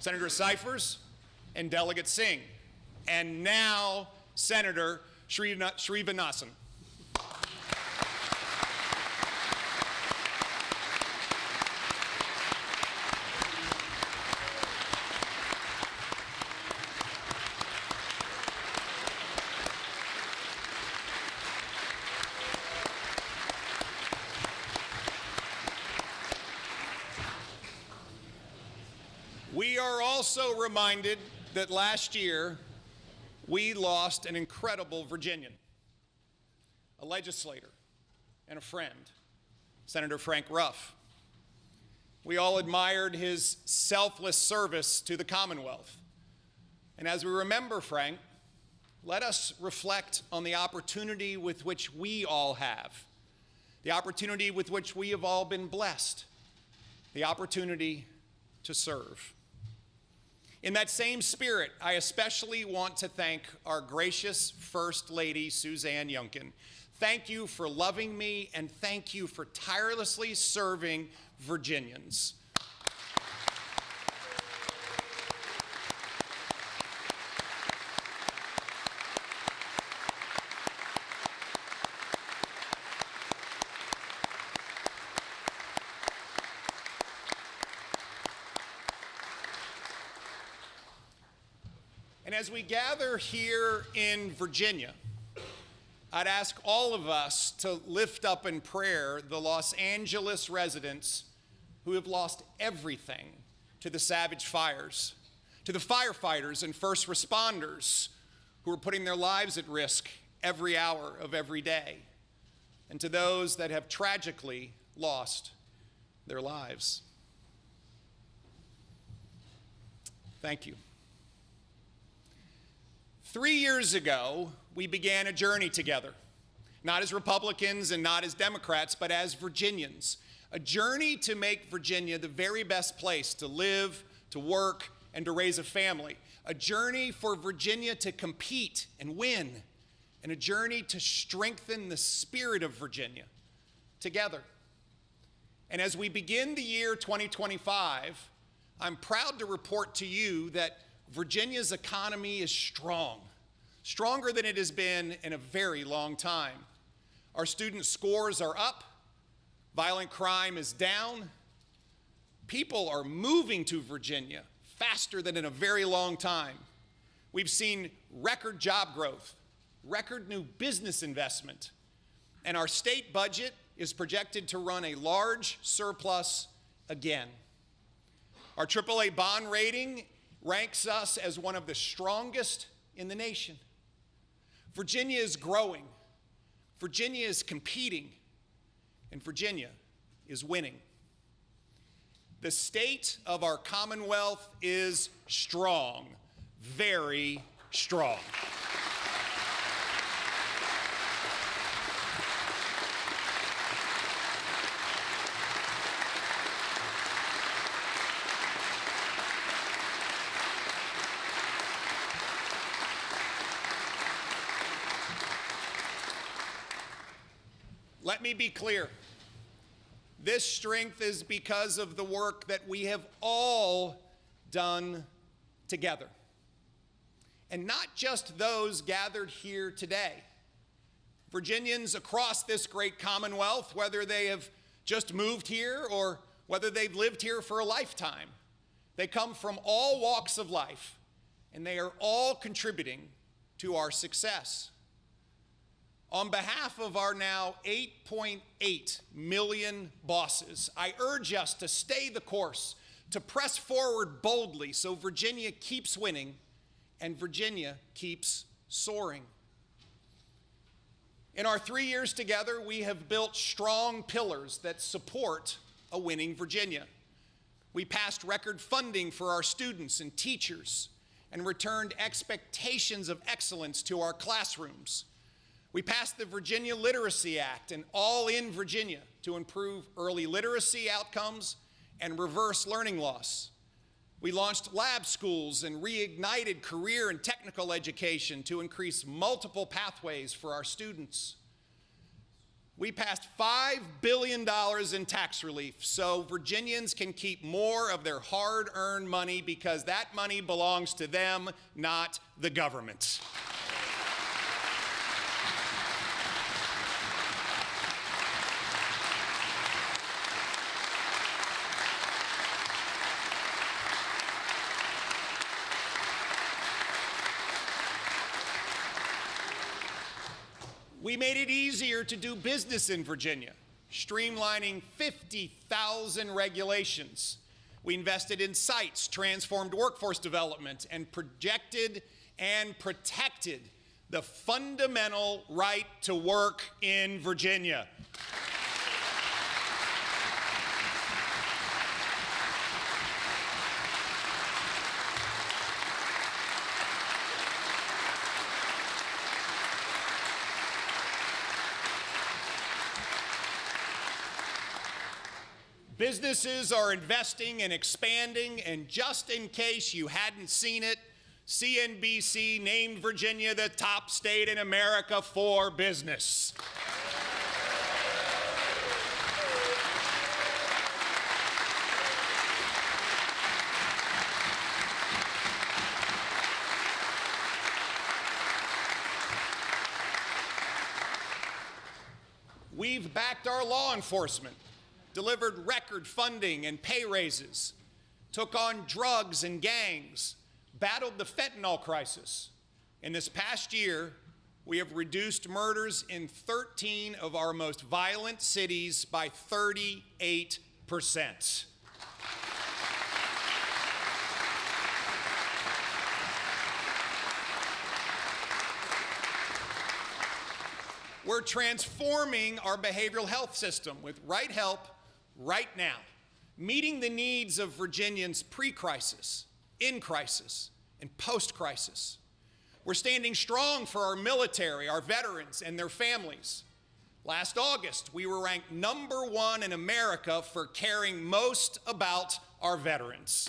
Senator Cyphers and Delegate Singh. And now, Senator Srinivasan. We are also reminded that last year we lost an incredible Virginian, a legislator and a friend, Senator Frank Ruff. We all admired his selfless service to the Commonwealth. And as we remember Frank, let us reflect on the opportunity with which we all have, the opportunity with which we have all been blessed, the opportunity to serve. In that same spirit, I especially want to thank our gracious First Lady, Suzanne Youngkin. Thank you for loving me, and thank you for tirelessly serving Virginians. And as we gather here in Virginia, I'd ask all of us to lift up in prayer the Los Angeles residents who have lost everything to the savage fires, to the firefighters and first responders who are putting their lives at risk every hour of every day, and to those that have tragically lost their lives. Thank you. 3 years ago, we began a journey together, not as Republicans and not as Democrats, but as Virginians, a journey to make Virginia the very best place to live, to work, and to raise a family, a journey for Virginia to compete and win, and a journey to strengthen the spirit of Virginia together. And as we begin the year 2025, I'm proud to report to you that Virginia's economy is strong, stronger than it has been in a very long time. Our student scores are up, violent crime is down, people are moving to Virginia faster than in a very long time. We've seen record job growth, record new business investment, and our state budget is projected to run a large surplus again. Our AAA bond rating ranks us as one of the strongest in the nation. Virginia is growing, Virginia is competing, and Virginia is winning. The state of our Commonwealth is strong, very strong. Let me be clear. This strength is because of the work that we have all done together. And not just those gathered here today. Virginians across this great Commonwealth, whether they have just moved here or whether they've lived here for a lifetime, they come from all walks of life, and they are all contributing to our success. On behalf of our now 8.8 million bosses, I urge us to stay the course, to press forward boldly so Virginia keeps winning and Virginia keeps soaring. In our 3 years together, we have built strong pillars that support a winning Virginia. We passed record funding for our students and teachers and returned expectations of excellence to our classrooms. We passed the Virginia Literacy Act and All in Virginia to improve early literacy outcomes and reverse learning loss. We launched lab schools and reignited career and technical education to increase multiple pathways for our students. We passed $5 billion in tax relief so Virginians can keep more of their hard-earned money because that money belongs to them, not the government. We made it easier to do business in Virginia, streamlining 50,000 regulations. We invested in sites, transformed workforce development, and projected and protected the fundamental right to work in Virginia. Businesses are investing and expanding, and just in case you hadn't seen it, CNBC named Virginia the top state in America for business. We've backed our law enforcement, delivered record funding and pay raises, took on drugs and gangs, battled the fentanyl crisis. In this past year, we have reduced murders in 13 of our most violent cities by 38%. We're transforming our behavioral health system with right help, right now, meeting the needs of Virginians pre-crisis, in crisis, and post-crisis. We're standing strong for our military, our veterans, and their families. Last August, we were ranked #1 in America for caring most about our veterans.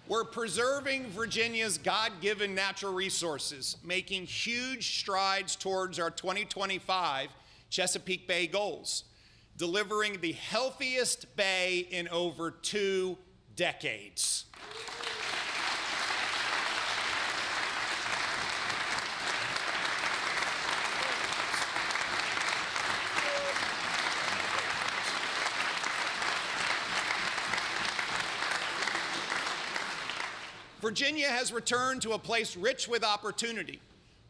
We're preserving Virginia's God-given natural resources, making huge strides towards our 2025 Chesapeake Bay goals, delivering the healthiest bay in over 2 decades. Virginia has returned to a place rich with opportunity,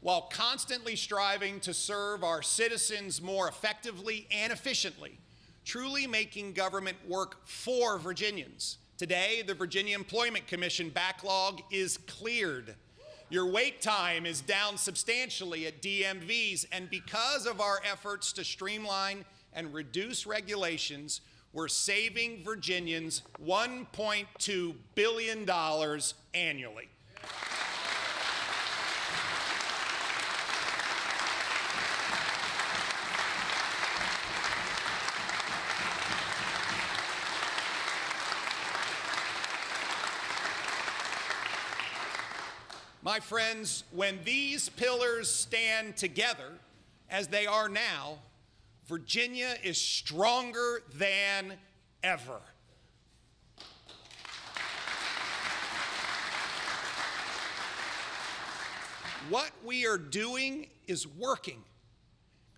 while constantly striving to serve our citizens more effectively and efficiently, truly making government work for Virginians. Today, the Virginia Employment Commission backlog is cleared. Your wait time is down substantially at DMVs, and because of our efforts to streamline and reduce regulations, we're saving Virginians $1.2 billion annually. My friends, when these pillars stand together, as they are now, Virginia is stronger than ever. What we are doing is working,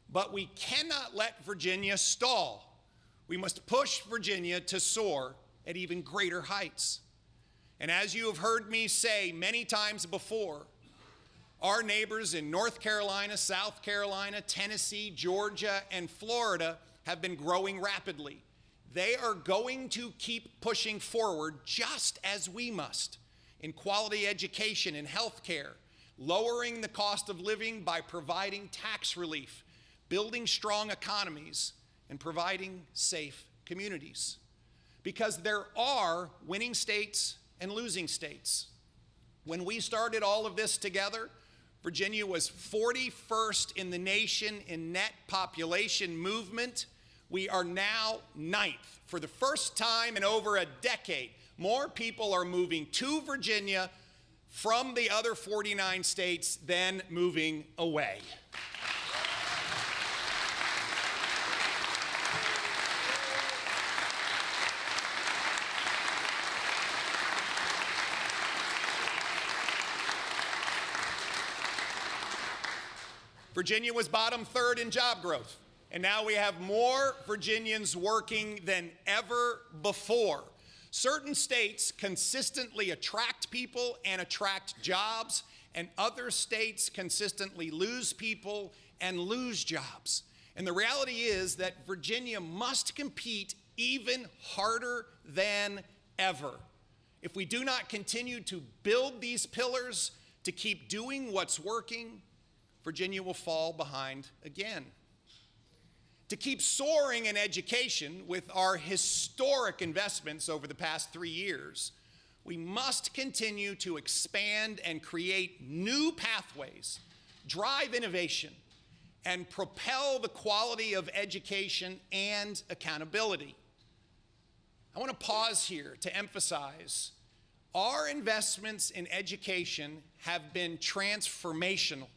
but we cannot let Virginia stall. We must push Virginia to soar at even greater heights. And as you have heard me say many times before, our neighbors in North Carolina, South Carolina, Tennessee, Georgia, and Florida have been growing rapidly. They are going to keep pushing forward just as we must in quality education and health care, lowering the cost of living by providing tax relief, building strong economies, and providing safe communities. Because there are winning states and losing states. When we started all of this together, Virginia was 41st in the nation in net population movement. We are now 9th. For the first time in over a decade, more people are moving to Virginia from the other 49 states than moving away. Virginia was bottom 3rd in job growth, and now we have more Virginians working than ever before. Certain states consistently attract people and attract jobs, and other states consistently lose people and lose jobs. And the reality is that Virginia must compete even harder than ever. If we do not continue to build these pillars to keep doing what's working, Virginia will fall behind again. To keep soaring in education with our historic investments over the past 3 years, we must continue to expand and create new pathways, drive innovation, and propel the quality of education and accountability. I want to pause here to emphasize our investments in education have been transformational.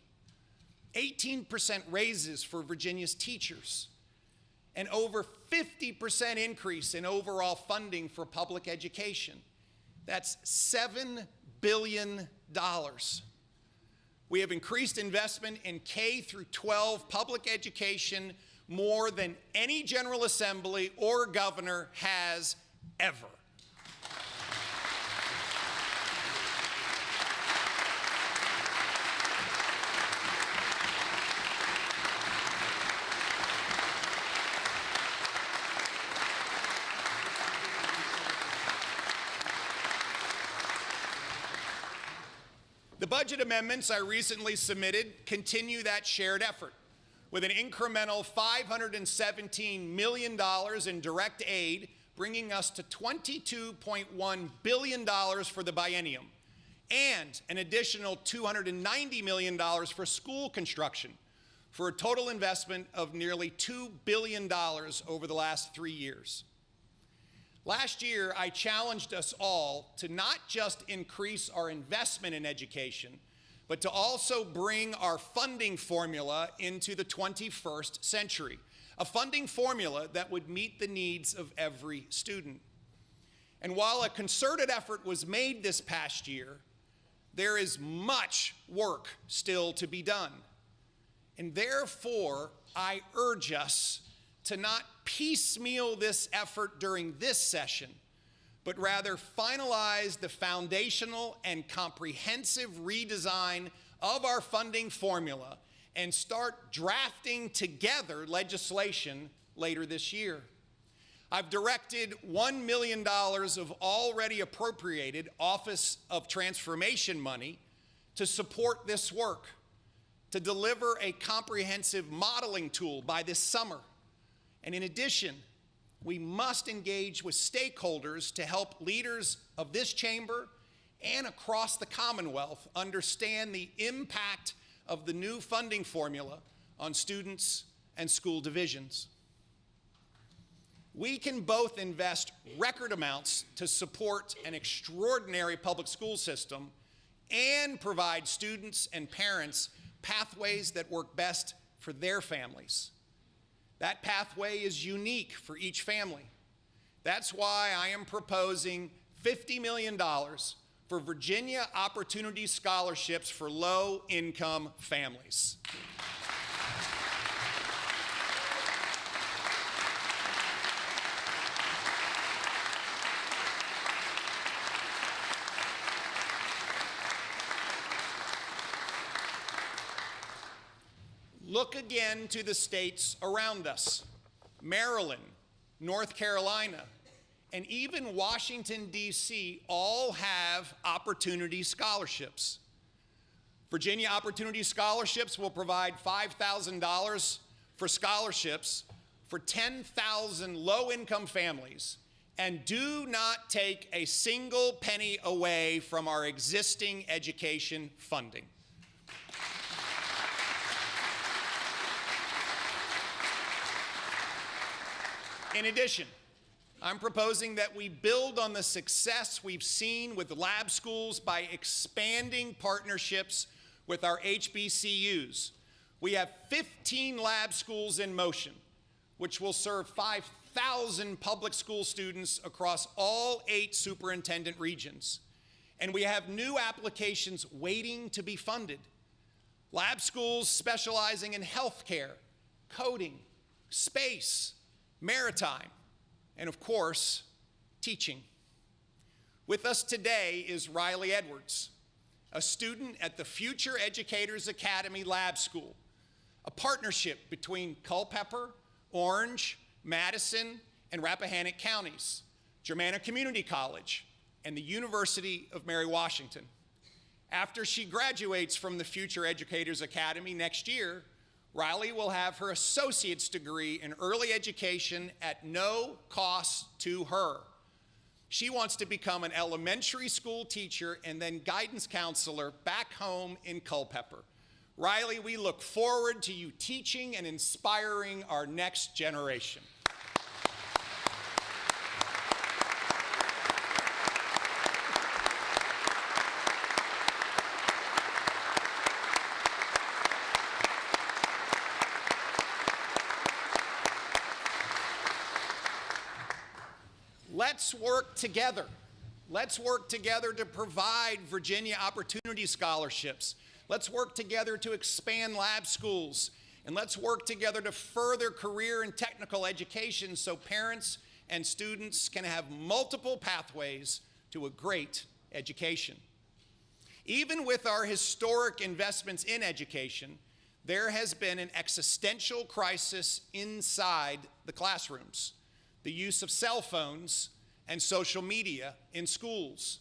18% raises for Virginia's teachers, and over 50% increase in overall funding for public education. That's $7 billion. We have increased investment in K through 12 public education more than any General Assembly or governor has ever. The budget amendments I recently submitted continue that shared effort, with an incremental $517 million in direct aid, bringing us to $22.1 billion for the biennium, and an additional $290 million for school construction, for a total investment of nearly $2 billion over the last 3 years. Last year, I challenged us all to not just increase our investment in education, but to also bring our funding formula into the 21st century, a funding formula that would meet the needs of every student. And while a concerted effort was made this past year, there is much work still to be done. And therefore, I urge us to not piecemeal this effort during this session, but rather finalize the foundational and comprehensive redesign of our funding formula and start drafting together legislation later this year. I've directed $1 million of already appropriated Office of Transformation money to support this work, to deliver a comprehensive modeling tool by this summer. And in addition, we must engage with stakeholders to help leaders of this chamber and across the Commonwealth understand the impact of the new funding formula on students and school divisions. We can both invest record amounts to support an extraordinary public school system and provide students and parents pathways that work best for their families. That pathway is unique for each family. That's why I am proposing $50 million for Virginia Opportunity Scholarships for low-income families. Look again to the states around us. Maryland, North Carolina, and even Washington, D.C. all have opportunity scholarships. Virginia Opportunity Scholarships will provide $5,000 for scholarships for 10,000 low-income families and do not take a single penny away from our existing education funding. In addition, I'm proposing that we build on the success we've seen with lab schools by expanding partnerships with our HBCUs. We have 15 lab schools in motion, which will serve 5,000 public school students across all 8 superintendent regions. And we have new applications waiting to be funded. Lab schools specializing in healthcare, coding, space, maritime, and of course, teaching. With us today is Riley Edwards, a student at the Future Educators Academy Lab School, a partnership between Culpeper, Orange, Madison, and Rappahannock counties, Germanna Community College, and the University of Mary Washington. After she graduates from the Future Educators Academy next year, Riley will have her associate's degree in early education at no cost to her. She wants to become an elementary school teacher and then guidance counselor back home in Culpeper. Riley, we look forward to you teaching and inspiring our next generation. Let's work together. Let's work together to provide Virginia Opportunity Scholarships. Let's work together to expand lab schools. And let's work together to further career and technical education so parents and students can have multiple pathways to a great education. Even with our historic investments in education, there has been an existential crisis inside the classrooms. The use of cell phones and social media in schools.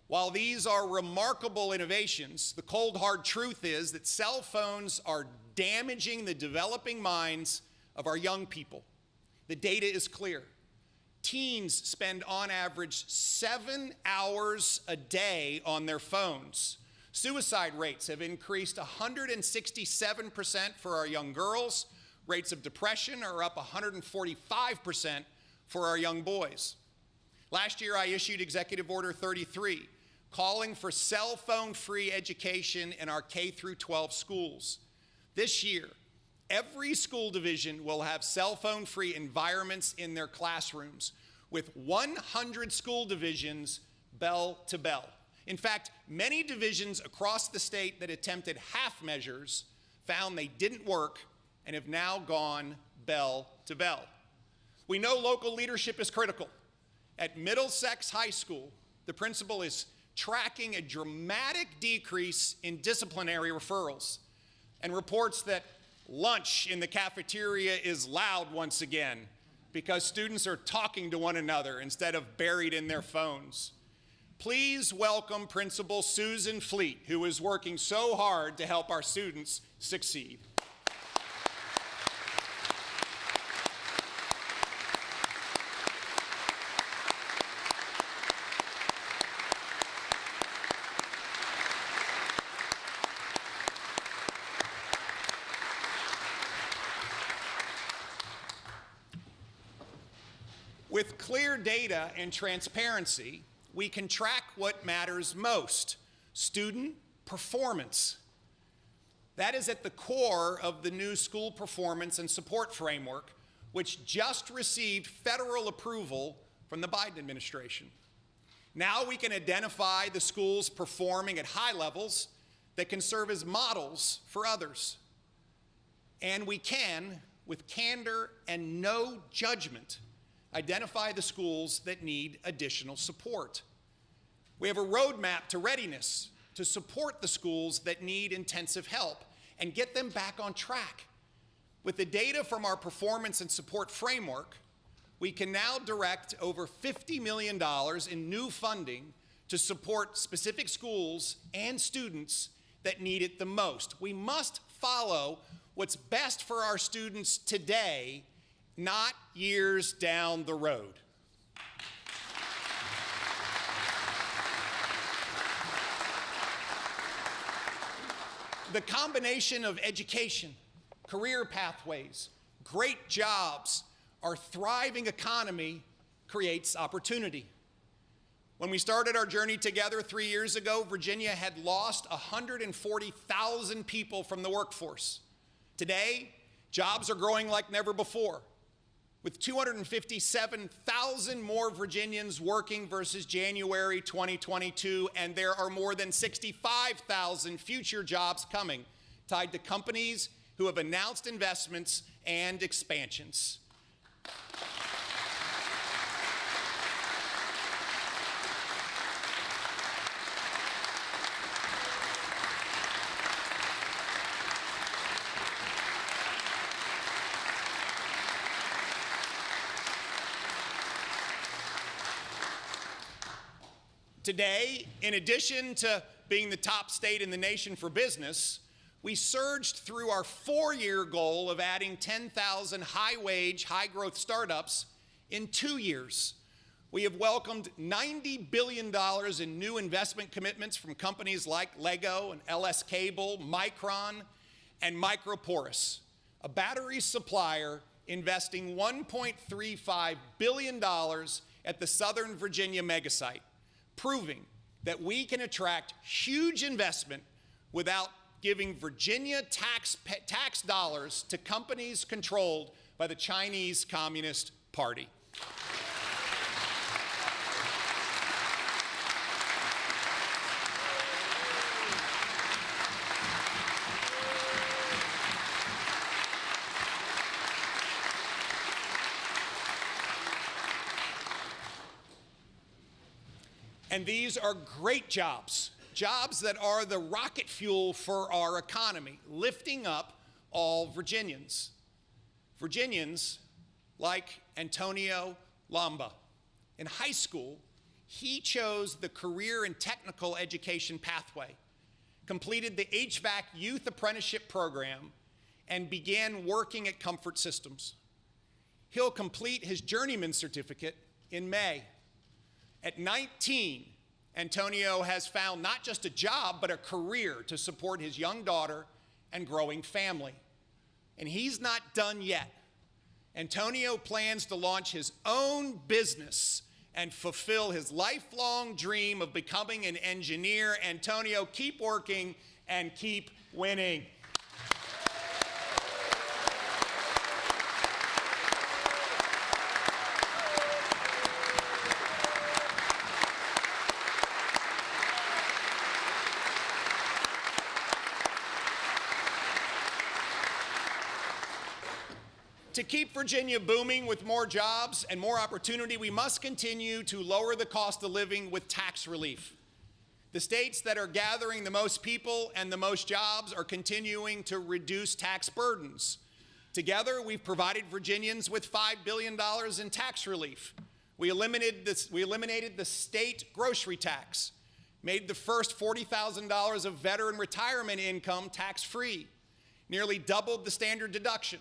While these are remarkable innovations, the cold hard truth is that cell phones are damaging the developing minds of our young people. The data is clear. Teens spend on average 7 hours a day on their phones. Suicide rates have increased 167% for our young girls. Rates of depression are up 145% for our young boys. Last year, I issued Executive Order 33, calling for cell phone-free education in our K through 12 schools. This year, every school division will have cell phone-free environments in their classrooms, with 100 school divisions bell to bell. In fact, many divisions across the state that attempted half measures found they didn't work and have now gone bell to bell. We know local leadership is critical. At Middlesex High School, the principal is tracking a dramatic decrease in disciplinary referrals and reports that lunch in the cafeteria is loud once again because students are talking to one another instead of buried in their phones. Please welcome Principal Susan Fleet, who is working so hard to help our students succeed. With clear data and transparency, we can track what matters most: student performance. That is at the core of the new School Performance and Support Framework, which just received federal approval from the Biden administration. Now we can identify the schools performing at high levels that can serve as models for others. And we can, with candor and no judgment, identify the schools that need additional support. We have a roadmap to readiness to support the schools that need intensive help and get them back on track. With the data from our performance and support framework, we can now direct over $50 million in new funding to support specific schools and students that need it the most. We must follow what's best for our students today, not years down the road. The combination of education, career pathways, great jobs our thriving economy creates opportunity. When we started our journey together 3 years ago, Virginia had lost 140,000 people from the workforce. Today, jobs are growing like never before, with 257,000 more Virginians working versus January 2022, and there are more than 65,000 future jobs coming, tied to companies who have announced investments and expansions. Today, in addition to being the top state in the nation for business, we surged through our 4-year goal of adding 10,000 high-wage, high-growth startups in 2 years. We have welcomed $90 billion in new investment commitments from companies like Lego and LS Cable, Micron, and Microporous, a battery supplier investing $1.35 billion at the Southern Virginia megasite, proving that we can attract huge investment without giving Virginia tax dollars to companies controlled by the Chinese Communist Party. And these are great jobs, jobs that are the rocket fuel for our economy, lifting up all Virginians. Virginians like Antonio Lamba. In high school, he chose the career and technical education pathway, completed the HVAC Youth Apprenticeship Program, and began working at Comfort Systems. He'll complete his journeyman certificate in May. At 19, Antonio has found not just a job, but a career to support his young daughter and growing family. And he's not done yet. Antonio plans to launch his own business and fulfill his lifelong dream of becoming an engineer. Antonio, keep working and keep winning. To keep Virginia booming with more jobs and more opportunity, we must continue to lower the cost of living with tax relief. The states that are gathering the most people and the most jobs are continuing to reduce tax burdens. Together, we've provided Virginians with $5 billion in tax relief. We eliminated the state grocery tax, made the first $40,000 of veteran retirement income tax-free, nearly doubled the standard deduction,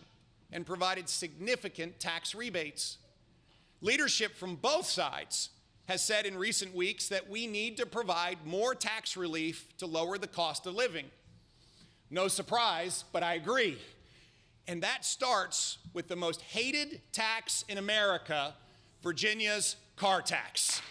and provided significant tax rebates. Leadership from both sides has said in recent weeks that we need to provide more tax relief to lower the cost of living. No surprise, but I agree. And that starts with the most hated tax in America, Virginia's car tax.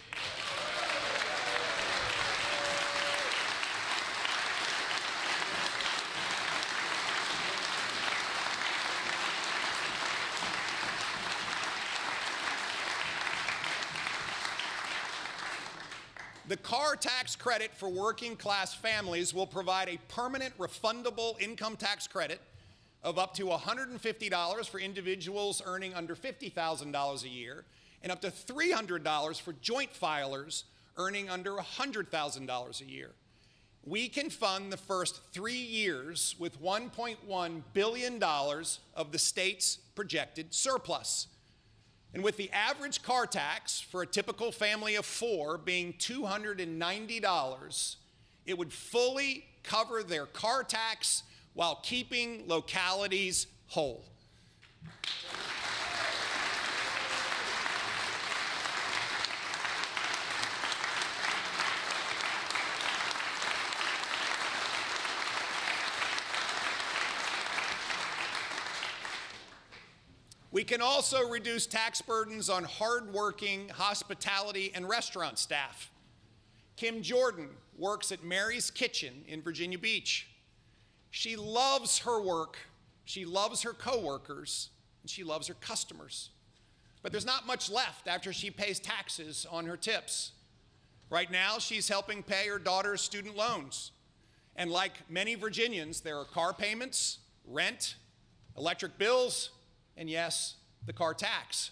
The car tax credit for working class families will provide a permanent refundable income tax credit of up to $150 for individuals earning under $50,000 a year and up to $300 for joint filers earning under $100,000 a year. We can fund the first 3 years with $1.1 billion of the state's projected surplus. And with the average car tax for a typical family of 4 being $290, it would fully cover their car tax while keeping localities whole. We can also reduce tax burdens on hardworking hospitality and restaurant staff. Kim Jordan works at Mary's Kitchen in Virginia Beach. She loves her work, she loves her coworkers, and she loves her customers. But there's not much left after she pays taxes on her tips. Right now, she's helping pay her daughter's student loans. And like many Virginians, there are car payments, rent, electric bills, and yes, the car tax.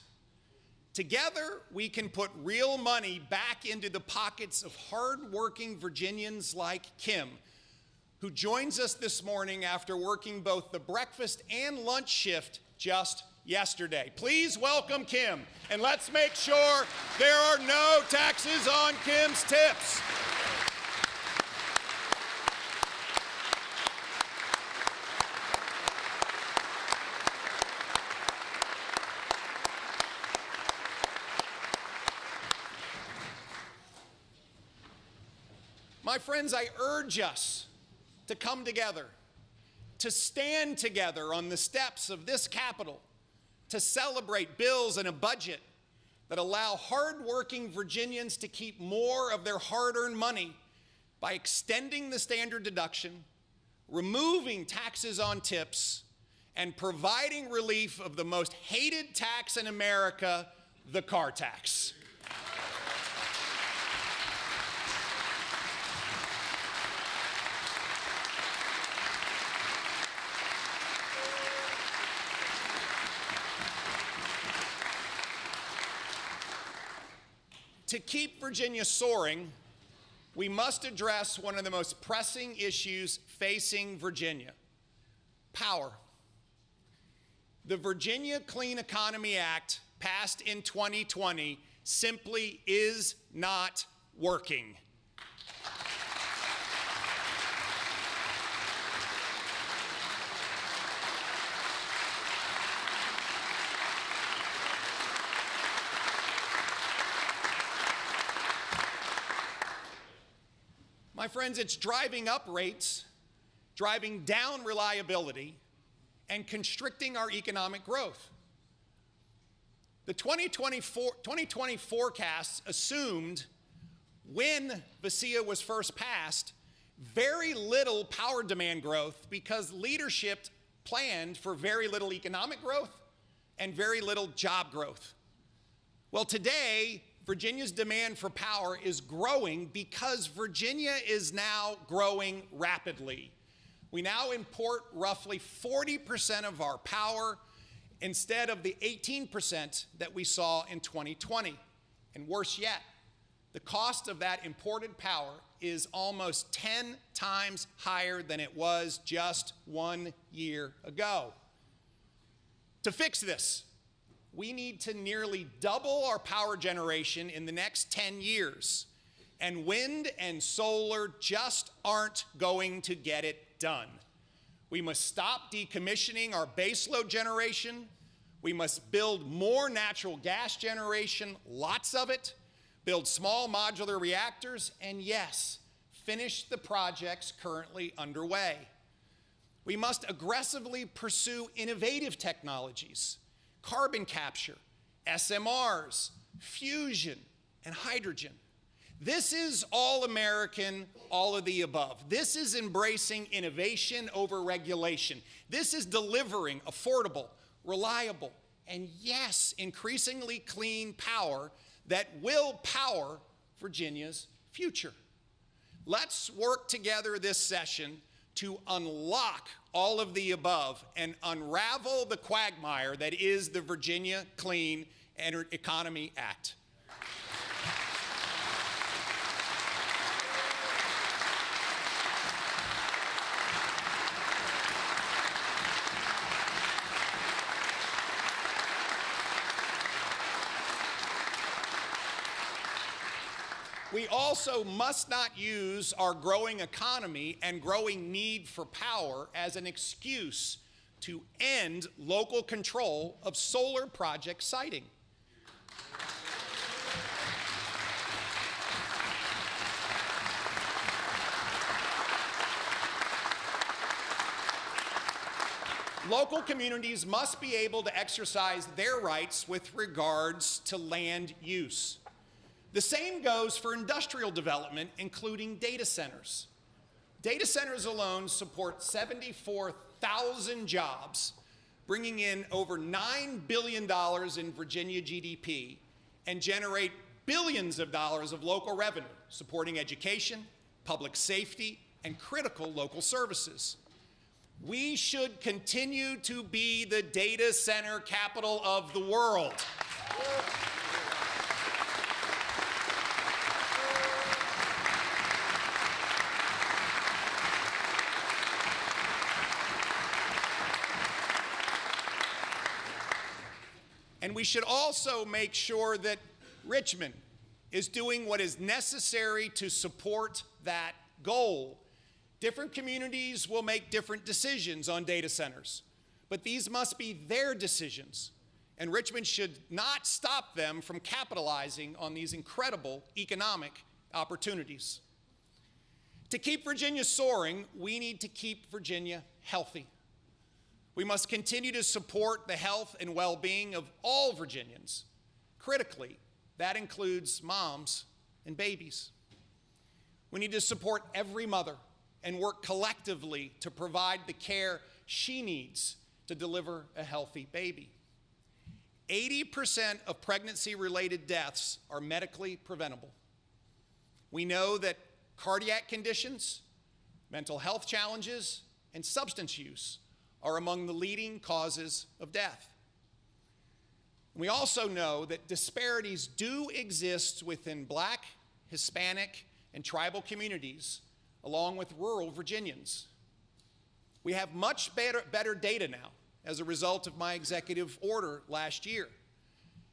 Together, we can put real money back into the pockets of hardworking Virginians like Kim, who joins us this morning after working both the breakfast and lunch shift just yesterday. Please welcome Kim, and let's make sure there are no taxes on Kim's tips. My friends, I urge us to come together, to stand together on the steps of this Capitol, to celebrate bills and a budget that allow hardworking Virginians to keep more of their hard-earned money by extending the standard deduction, removing taxes on tips, and providing relief of the most hated tax in America, the car tax. To keep Virginia soaring, we must address one of the most pressing issues facing Virginia: power. The Virginia Clean Economy Act, passed in 2020, simply is not working. My friends, it's driving up rates, driving down reliability, and constricting our economic growth. The 2020 forecasts assumed, when VASIA was first passed, very little power demand growth because leadership planned for very little economic growth and very little job growth. Well, today, Virginia's demand for power is growing because Virginia is now growing rapidly. We now import roughly 40% of our power instead of the 18% that we saw in 2020. And worse yet, the cost of that imported power is almost 10 times higher than it was just 1 year ago. To fix this, we need to nearly double our power generation in the next 10 years. And wind and solar just aren't going to get it done. We must stop decommissioning our baseload generation. We must build more natural gas generation, lots of it, build small modular reactors, and yes, finish the projects currently underway. We must aggressively pursue innovative technologies: carbon capture, SMRs, fusion, and hydrogen. This is all American, all of the above. This is embracing innovation over regulation. This is delivering affordable, reliable, and yes, increasingly clean power that will power Virginia's future. Let's work together this session to unlock all of the above and unravel the quagmire that is the Virginia Clean Economy Act. We also must not use our growing economy and growing need for power as an excuse to end local control of solar project siting. Local communities must be able to exercise their rights with regards to land use. The same goes for industrial development, including data centers. Data centers alone support 74,000 jobs, bringing in over $9 billion in Virginia GDP and generate billions of dollars of local revenue, supporting education, public safety, and critical local services. We should continue to be the data center capital of the world. And we should also make sure that Richmond is doing what is necessary to support that goal. Different communities will make different decisions on data centers, but these must be their decisions, and Richmond should not stop them from capitalizing on these incredible economic opportunities. To keep Virginia soaring, we need to keep Virginia healthy. We must continue to support the health and well-being of all Virginians. Critically, that includes moms and babies. We need to support every mother and work collectively to provide the care she needs to deliver a healthy baby. 80% of pregnancy-related deaths are medically preventable. We know that cardiac conditions, mental health challenges, and substance use are among the leading causes of death. We also know that disparities do exist within Black, Hispanic, and tribal communities, along with rural Virginians. We have much better data now as a result of my executive order last year.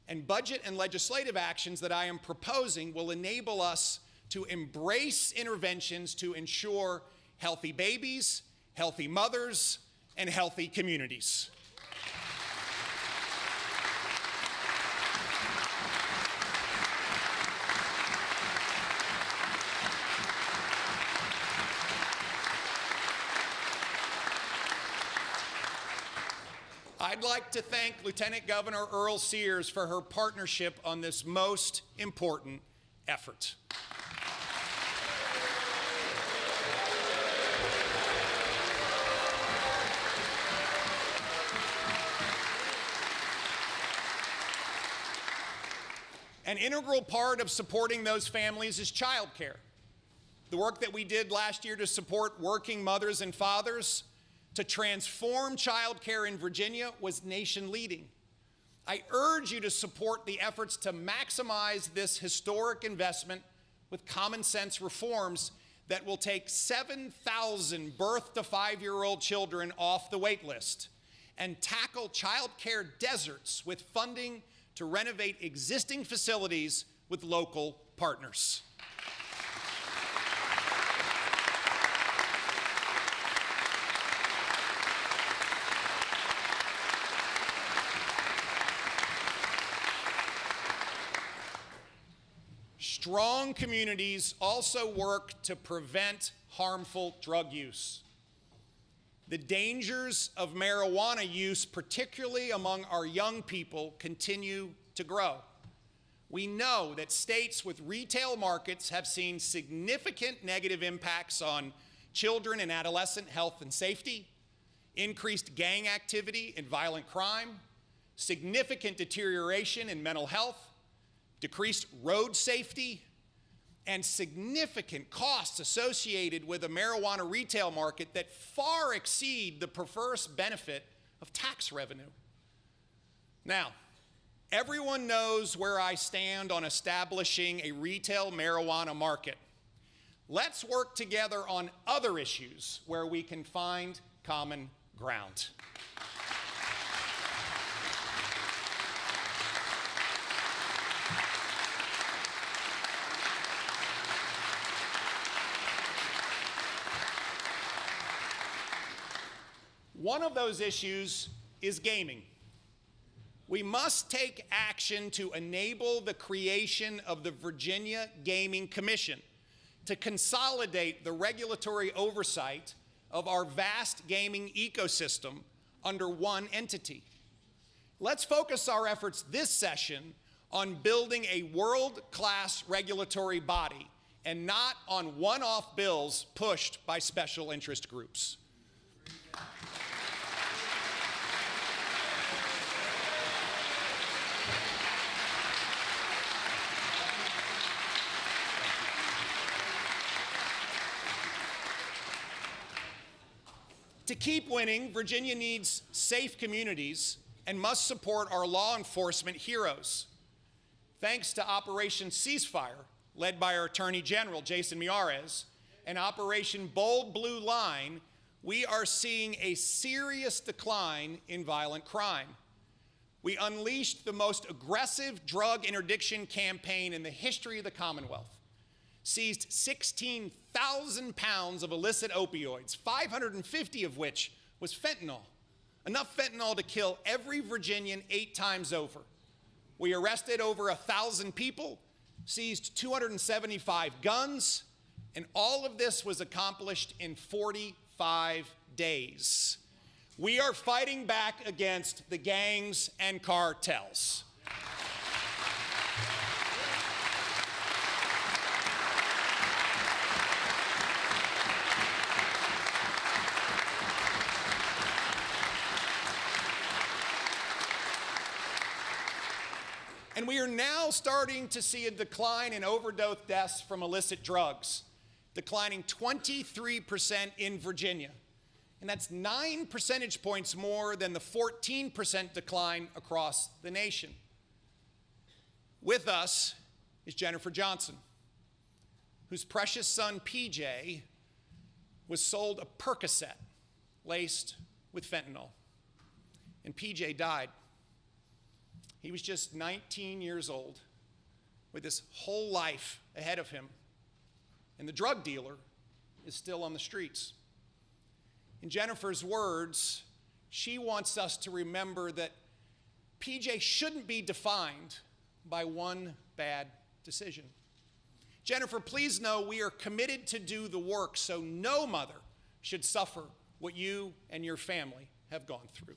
And budget and legislative actions that I am proposing will enable us to embrace interventions to ensure healthy babies, healthy mothers, and healthy communities. I'd like to thank Lieutenant Governor Earl Sears for her partnership on this most important effort. An integral part of supporting those families is childcare. The work that we did last year to support working mothers and fathers to transform childcare in Virginia was nation-leading. I urge you to support the efforts to maximize this historic investment with common-sense reforms that will take 7,000 birth to 5-year-old children off the wait list and tackle childcare deserts with funding to renovate existing facilities with local partners. Strong communities also work to prevent harmful drug use. The dangers of marijuana use, particularly among our young people, continue to grow. We know that states with retail markets have seen significant negative impacts on children and adolescent health and safety, increased gang activity and violent crime, significant deterioration in mental health, decreased road safety, and significant costs associated with a marijuana retail market that far exceed the perverse benefit of tax revenue. Now, everyone knows where I stand on establishing a retail marijuana market. Let's work together on other issues where we can find common ground. One of those issues is gaming. We must take action to enable the creation of the Virginia Gaming Commission to consolidate the regulatory oversight of our vast gaming ecosystem under one entity. Let's focus our efforts this session on building a world-class regulatory body and not on one-off bills pushed by special interest groups. To keep winning, Virginia needs safe communities and must support our law enforcement heroes. Thanks to Operation Ceasefire, led by our Attorney General, Jason Miyares, and Operation Bold Blue Line, we are seeing a serious decline in violent crime. We unleashed the most aggressive drug interdiction campaign in the history of the Commonwealth, seized 16,000 pounds of illicit opioids, 550 of which was fentanyl, enough fentanyl to kill every Virginian 8 times over. We arrested over 1,000 people, seized 275 guns, and all of this was accomplished in 45 days. We are fighting back against the gangs and cartels. And we are now starting to see a decline in overdose deaths from illicit drugs, declining 23% in Virginia. And that's 9 percentage points more than the 14% decline across the nation. With us is Jennifer Johnson, whose precious son, PJ, was sold a Percocet laced with fentanyl. And PJ died. He was just 19 years old with his whole life ahead of him. And the drug dealer is still on the streets. In Jennifer's words, she wants us to remember that PJ shouldn't be defined by one bad decision. Jennifer, please know we are committed to do the work so no mother should suffer what you and your family have gone through.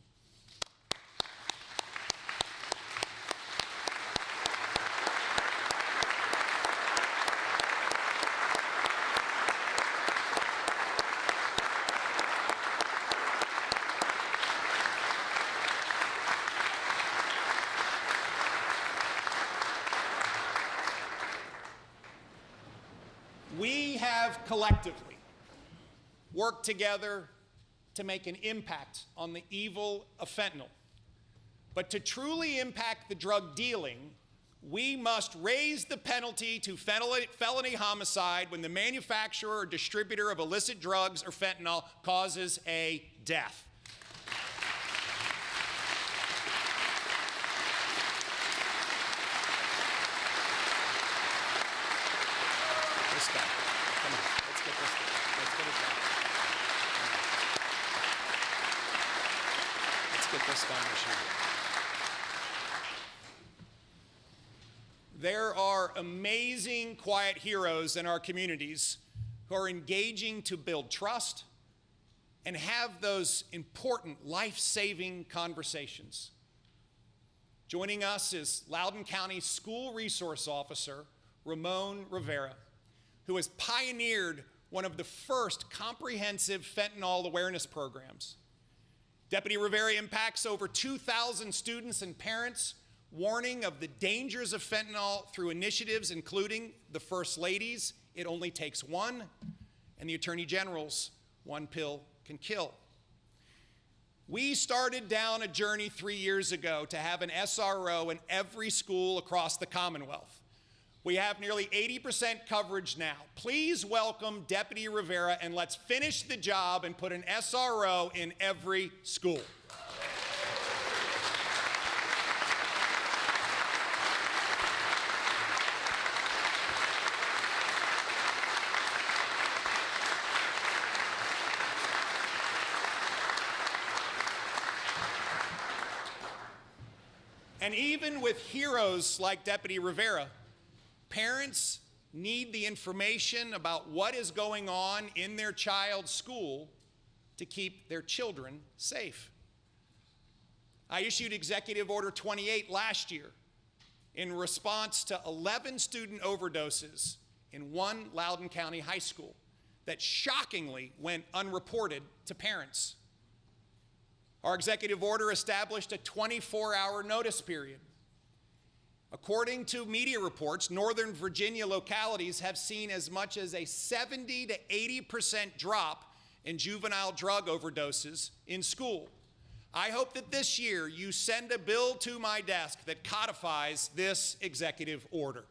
We have collectively worked together to make an impact on the evil of fentanyl. But to truly impact the drug dealing, we must raise the penalty to felony homicide when the manufacturer or distributor of illicit drugs or fentanyl causes a death. Come on, let's get this done. Let's get it done. Let's get this done this year. There are amazing quiet heroes in our communities who are engaging to build trust and have those important life-saving conversations. Joining us is Loudoun County School Resource Officer Ramon Rivera, who has pioneered one of the first comprehensive fentanyl awareness programs. Deputy Rivera impacts over 2,000 students and parents, warning of the dangers of fentanyl through initiatives including the First Lady's It Only Takes One and the Attorney General's One Pill Can Kill. We started down a journey 3 years ago to have an SRO in every school across the Commonwealth. We have nearly 80% coverage now. Please welcome Deputy Rivera, and let's finish the job and put an SRO in every school. And even with heroes like Deputy Rivera, parents need the information about what is going on in their child's school to keep their children safe. I issued Executive Order 28 last year in response to 11 student overdoses in one Loudoun County high school that shockingly went unreported to parents. Our executive order established a 24-hour notice period. According to media reports, Northern Virginia localities have seen as much as a 70 to 80% drop in juvenile drug overdoses in school. I hope that this year you send a bill to my desk that codifies this executive order.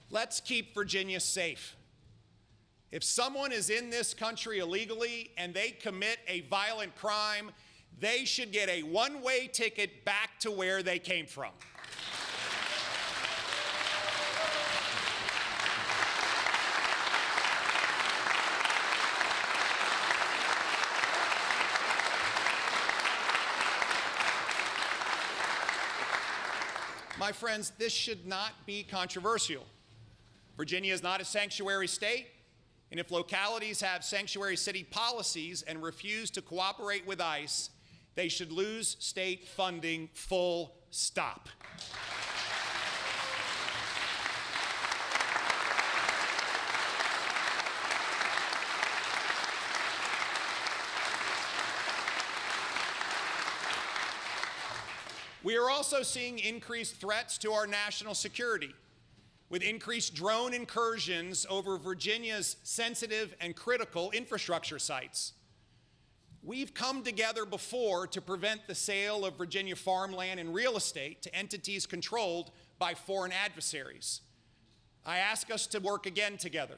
Let's keep Virginia safe. If someone is in this country illegally and they commit a violent crime, they should get a one-way ticket back to where they came from. My friends, this should not be controversial. Virginia is not a sanctuary state, and if localities have sanctuary city policies and refuse to cooperate with ICE, they should lose state funding, full stop. We are also seeing increased threats to our national security, with increased drone incursions over Virginia's sensitive and critical infrastructure sites. We've come together before to prevent the sale of Virginia farmland and real estate to entities controlled by foreign adversaries. I ask us to work again together.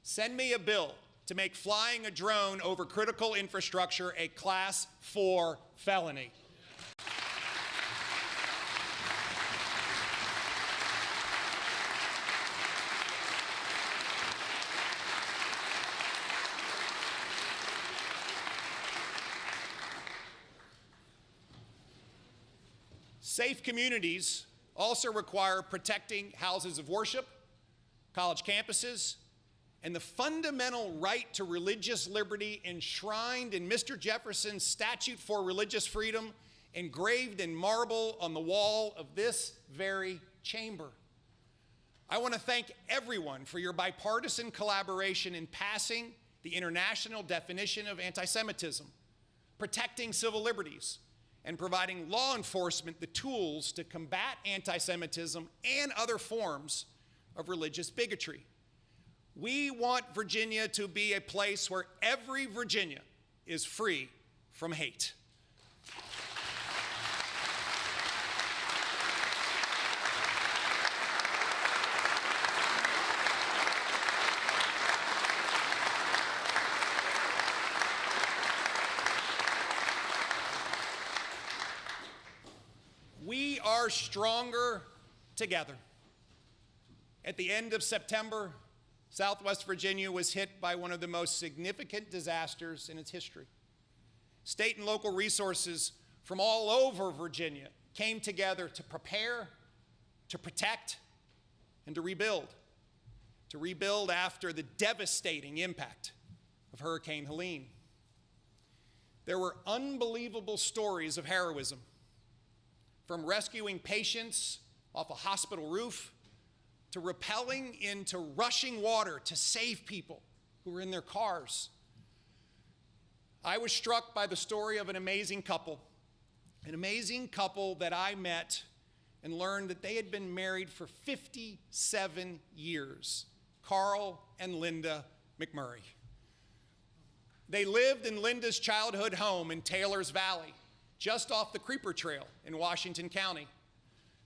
Send me a bill to make flying a drone over critical infrastructure a Class 4 felony. Safe communities also require protecting houses of worship, college campuses, and the fundamental right to religious liberty enshrined in Mr. Jefferson's Statute for Religious Freedom, engraved in marble on the wall of this very chamber. I want to thank everyone for your bipartisan collaboration in passing the international definition of anti-Semitism, protecting civil liberties, and providing law enforcement the tools to combat anti-Semitism and other forms of religious bigotry. We want Virginia to be a place where every Virginian is free from hate. We are stronger together. At the end of September, Southwest Virginia was hit by one of the most significant disasters in its history. State and local resources from all over Virginia came together to prepare, to protect, and to rebuild after the devastating impact of Hurricane Helene. There were unbelievable stories of heroism, from rescuing patients off a hospital roof to rappelling into rushing water to save people who were in their cars. I was struck by the story of an amazing couple that I met and learned that they had been married for 57 years, Carl and Linda McMurray. They lived in Linda's childhood home in Taylor's Valley, just off the Creeper Trail in Washington County,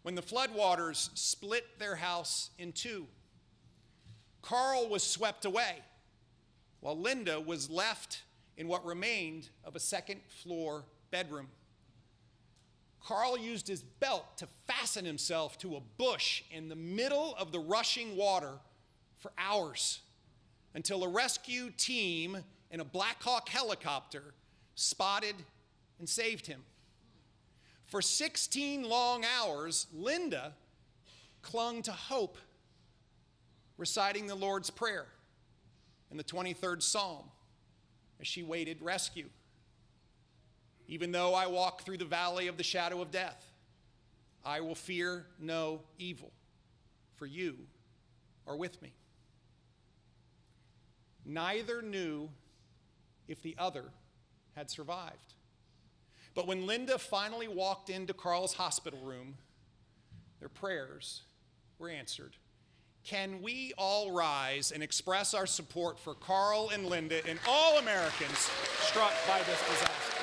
when the floodwaters split their house in two. Carl was swept away, while Linda was left in what remained of a second-floor bedroom. Carl used his belt to fasten himself to a bush in the middle of the rushing water for hours, until a rescue team in a Black Hawk helicopter spotted and saved him. For 16 long hours, Linda clung to hope, reciting the Lord's Prayer in the 23rd Psalm as she waited rescue. Even though I walk through the valley of the shadow of death, I will fear no evil, for you are with me. Neither knew if the other had survived. But when Linda finally walked into Carl's hospital room, their prayers were answered. Can we all rise and express our support for Carl and Linda and all Americans struck by this disaster?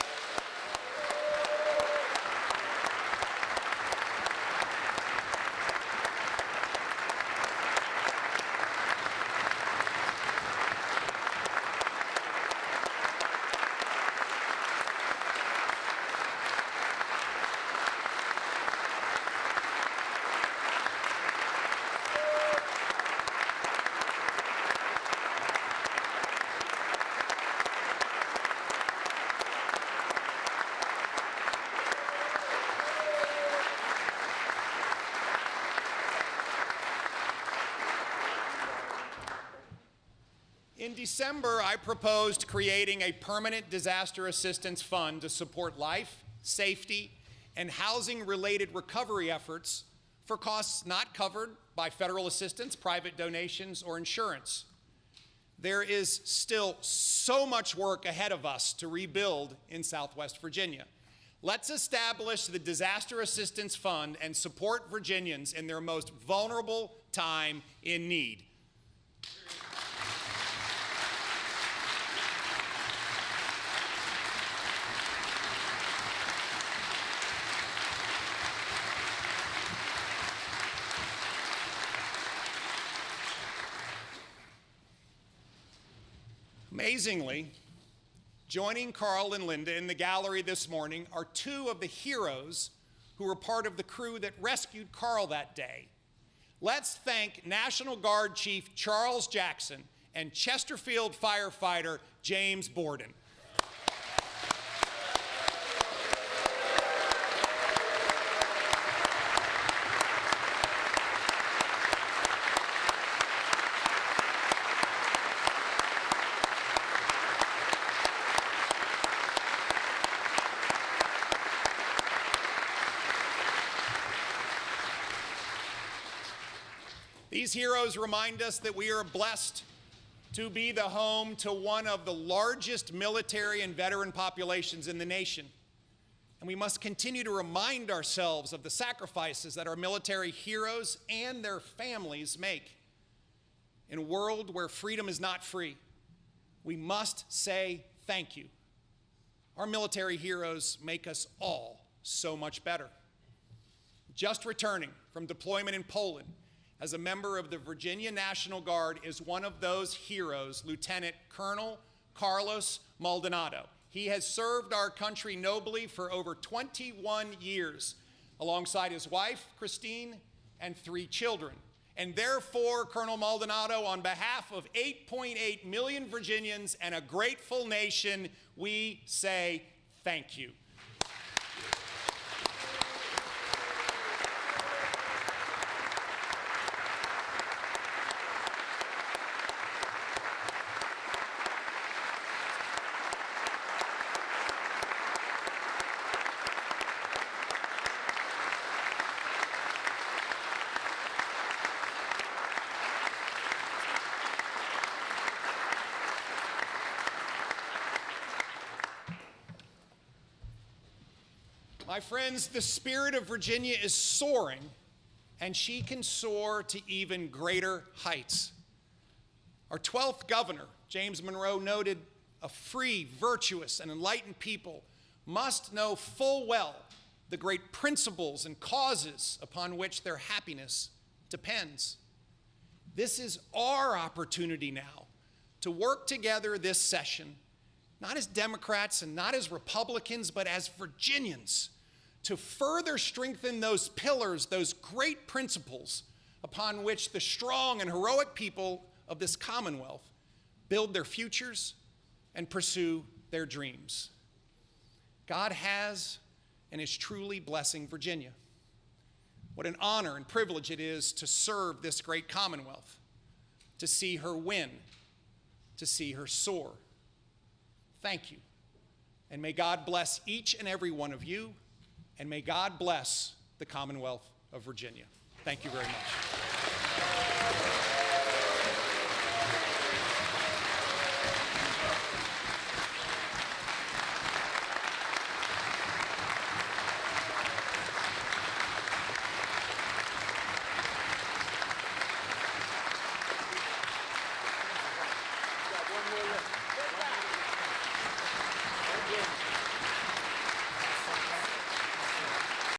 In December, I proposed creating a permanent disaster assistance fund to support life, safety, and housing-related recovery efforts for costs not covered by federal assistance, private donations, or insurance. There is still so much work ahead of us to rebuild in Southwest Virginia. Let's establish the Disaster Assistance Fund and support Virginians in their most vulnerable time in need. Amazingly, joining Carl and Linda in the gallery this morning are two of the heroes who were part of the crew that rescued Carl that day. Let's thank National Guard Chief Charles Jackson and Chesterfield firefighter James Borden. These heroes remind us that we are blessed to be the home to one of the largest military and veteran populations in the nation. And we must continue to remind ourselves of the sacrifices that our military heroes and their families make. In a world where freedom is not free, we must say thank you. Our military heroes make us all so much better. Just returning from deployment in Poland, as a member of the Virginia National Guard is one of those heroes, Lieutenant Colonel Carlos Maldonado. He has served our country nobly for over 21 years, alongside his wife, Christine, and 3 children. And therefore, Colonel Maldonado, on behalf of 8.8 million Virginians and a grateful nation, we say thank you. My friends, the spirit of Virginia is soaring, and she can soar to even greater heights. Our 12th governor, James Monroe, noted a free, virtuous, and enlightened people must know full well the great principles and causes upon which their happiness depends. This is our opportunity now to work together this session, not as Democrats and not as Republicans, but as Virginians, to further strengthen those pillars, those great principles upon which the strong and heroic people of this Commonwealth build their futures and pursue their dreams. God has and is truly blessing Virginia. What an honor and privilege it is to serve this great Commonwealth, to see her win, to see her soar. Thank you. And may God bless each and every one of you, and may God bless the Commonwealth of Virginia. Thank you very much.